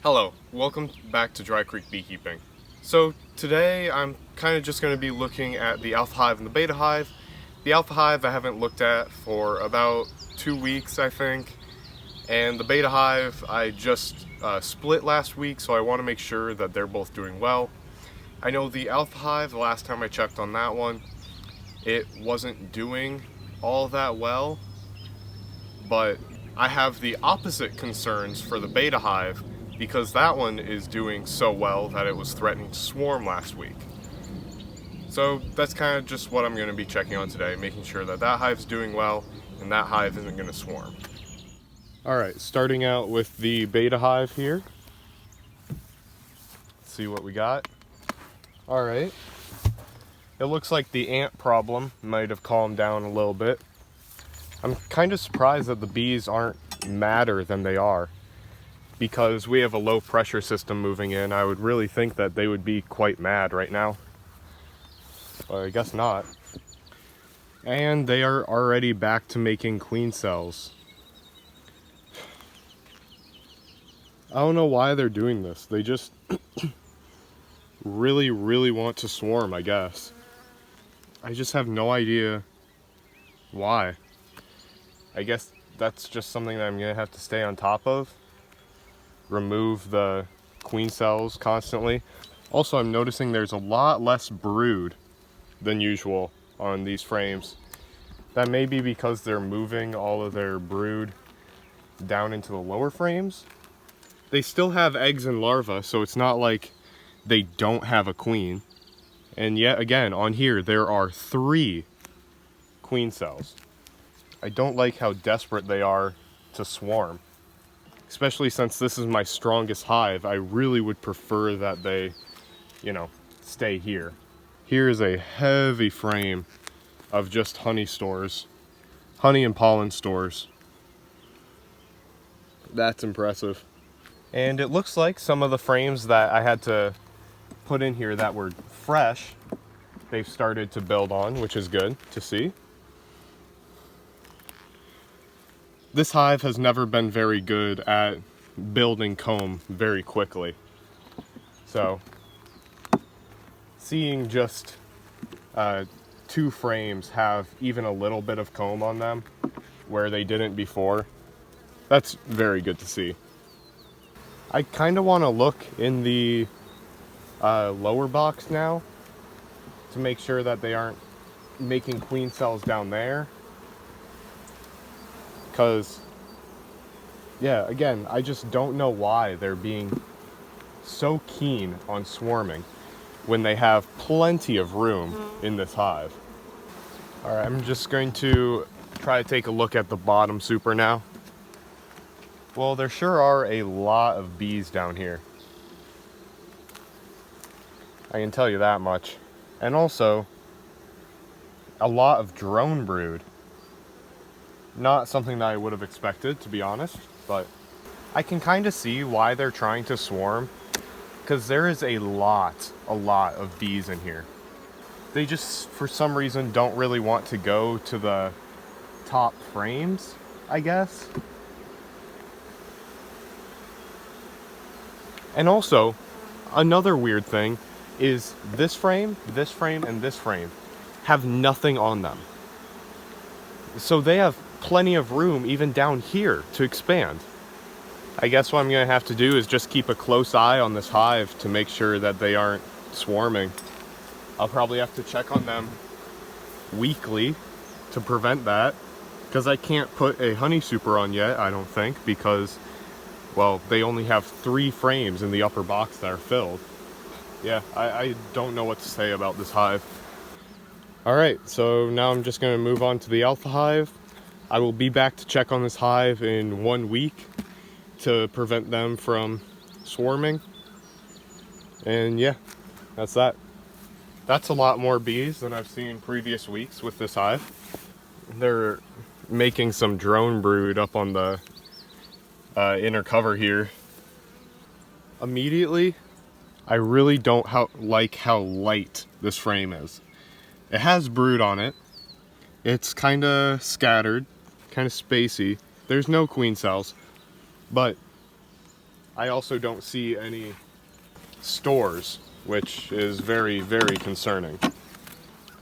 Hello, welcome back to Dry Creek Beekeeping. So today I'm kind of just going to be looking at the Alpha Hive and the Beta Hive. The Alpha Hive I haven't looked at for about 2 weeks, I think, and the Beta Hive I just split last week, so I want to make sure that they're both doing well. I know the Alpha Hive, the last time I checked on that one, it wasn't doing all that well, but I have the opposite concerns for the Beta Hive because that one is doing so well that it was threatening to swarm last week. So that's kind of just what I'm going to be checking on today, making sure that that hive's doing well and that hive isn't going to swarm. Alright, starting out with the Beta Hive here. Let's see what we got. Alright, it looks like the ant problem might have calmed down a little bit. I'm kind of surprised that the bees aren't madder than they are, because we have a low pressure system moving in. I would really think that they would be quite mad right now, but I guess not. And they are already back to making queen cells. I don't know why they're doing this. They just really want to swarm, I guess. I just have no idea why. I guess that's just something that I'm gonna have to stay on top of. Remove the queen cells constantly. Also, I'm noticing there's a lot less brood than usual on these frames. That may be because they're moving all of their brood down into the lower frames. They still have eggs and larvae, so it's not like they don't have a queen. And yet again, on here, there are 3 queen cells. I don't like how desperate they are to swarm. Especially since this is my strongest hive, I really would prefer that they, stay here. Here is a heavy frame of just honey stores. Honey and pollen stores. That's impressive. And it looks like some of the frames that I had to put in here that were fresh, they've started to build on, which is good to see. This hive has never been very good at building comb very quickly. So, seeing just 2 frames have even a little bit of comb on them where they didn't before, that's very good to see. I kind of want to look in the lower box now to make sure that they aren't making queen cells down there. Because, yeah, again, I just don't know why they're being so keen on swarming when they have plenty of room in this hive. Alright, I'm just going to try to take a look at the bottom super now. Well, there sure are a lot of bees down here. I can tell you that much. And also, a lot of drone brood. Not something that I would have expected, to be honest, but I can kind of see why they're trying to swarm, because there is a lot of bees in here. They just, for some reason, don't really want to go to the top frames, I guess. And also, another weird thing is this frame, and this frame have nothing on them. So they have plenty of room even down here to expand. I guess what I'm going to have to do is just keep a close eye on this hive to make sure that they aren't swarming. I'll probably have to check on them weekly to prevent that, because I can't put a honey super on yet, I don't think, because, well, they only have 3 frames in the upper box that are filled. Yeah, I don't know what to say about this hive. Alright, so now I'm just going to move on to the Alpha Hive. I will be back to check on this hive in 1 week to prevent them from swarming. And yeah, that's that. That's a lot more bees than I've seen previous weeks with this hive. They're making some drone brood up on the inner cover here. Immediately, I really don't like how light this frame is. It has brood on it. It's kind of scattered, kind of spacey. There's no queen cells, but I also don't see any stores, which is very, very concerning.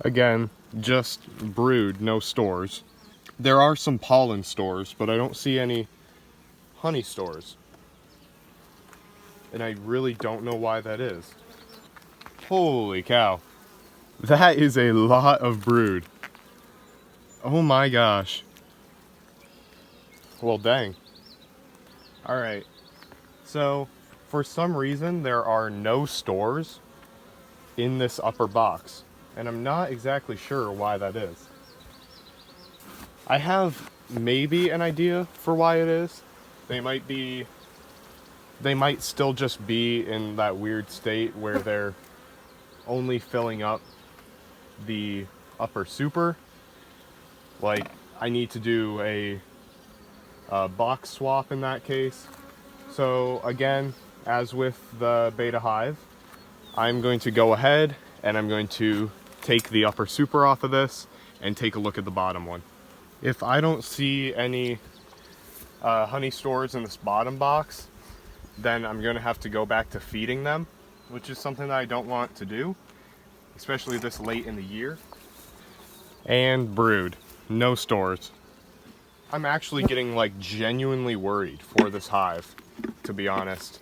Again, just brood, no stores. There are some pollen stores, but I don't see any honey stores. And I really don't know why that is. Holy cow. That is a lot of brood. Oh my gosh. Well, dang. Alright. So, for some reason, there are no stores in this upper box. And I'm not exactly sure why that is. I have maybe an idea for why it is. They might still just be in that weird state where they're only filling up the upper super. Like, I need to do a box swap in that case. So again, as with the Beta Hive, I'm going to go ahead and I'm going to take the upper super off of this and take a look at the bottom one. If I don't see any honey stores in this bottom box, then I'm going to have to go back to feeding them, which is something that I don't want to do, especially this late in the year. And brood, no stores. I'm actually getting like genuinely worried for this hive, to be honest.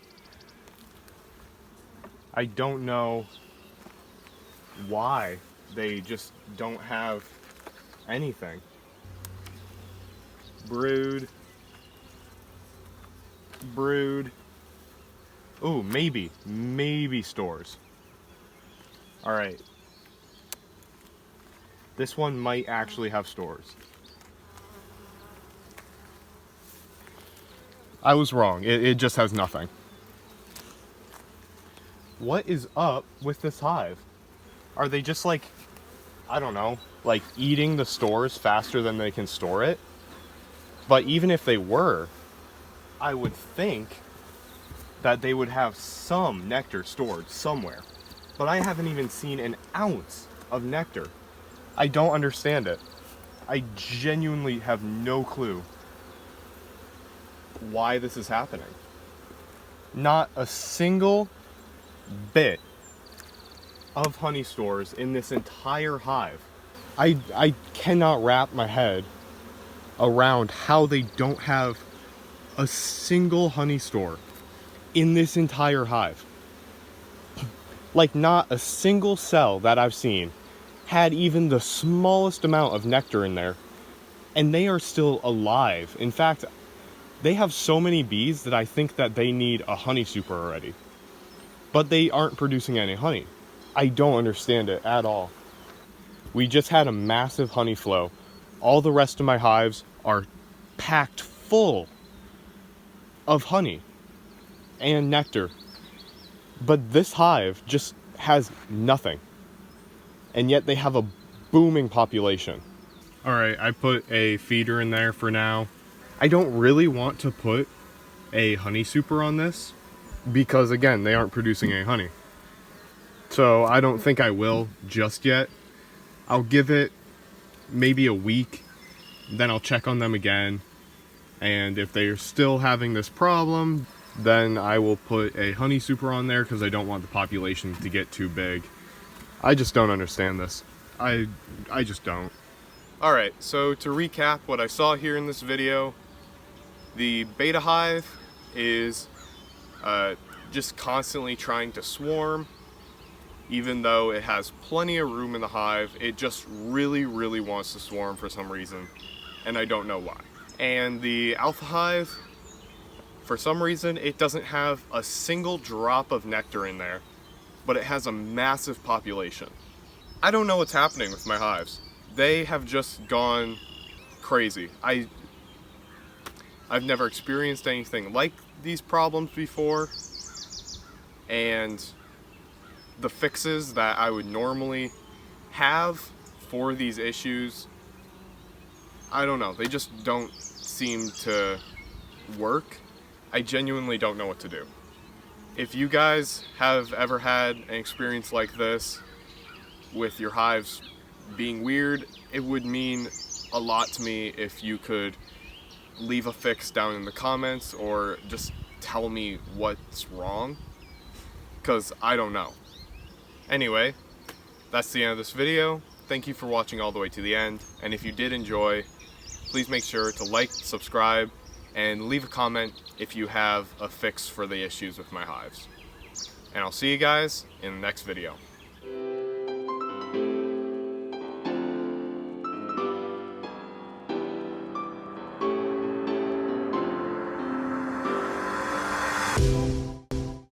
I don't know why they just don't have anything. Brood. Ooh, maybe stores. Alright. This one might actually have stores. I was wrong. It just has nothing. What is up with this hive? Are they just like, I don't know, like eating the stores faster than they can store it? But even if they were, I would think that they would have some nectar stored somewhere. But I haven't even seen an ounce of nectar. I don't understand it. I genuinely have no clue why this is happening. Not a single bit of honey stores in this entire hive. I cannot wrap my head around how they don't have a single honey store in this entire hive. Like, not a single cell that I've seen had even the smallest amount of nectar in there, and they are still alive. In fact, they have so many bees that I think that they need a honey super already. But they aren't producing any honey. I don't understand it at all. We just had a massive honey flow. All the rest of my hives are packed full of honey and nectar. But this hive just has nothing. And yet they have a booming population. Alright, I put a feeder in there for now. I don't really want to put a honey super on this because, again, they aren't producing any honey. So I don't think I will just yet. I'll give it maybe a week, then I'll check on them again. And if they're still having this problem, then I will put a honey super on there because I don't want the population to get too big. I just don't understand this. I just don't. Alright, so to recap what I saw here in this video, the Beta Hive is just constantly trying to swarm. Even though it has plenty of room in the hive, it just really wants to swarm for some reason, and I don't know why. And the Alpha Hive, for some reason, it doesn't have a single drop of nectar in there, but it has a massive population. I don't know what's happening with my hives. They have just gone crazy. I've never experienced anything like these problems before, and the fixes that I would normally have for these issues, I don't know, they just don't seem to work. I genuinely don't know what to do. If you guys have ever had an experience like this with your hives being weird, it would mean a lot to me if you could leave a fix down in the comments or just tell me what's wrong, because I don't know. Anyway, that's the end of this video. Thank you for watching all the way to the end, and if you did enjoy, please make sure to like, subscribe, and leave a comment if you have a fix for the issues with my hives. And I'll see you guys in the next video.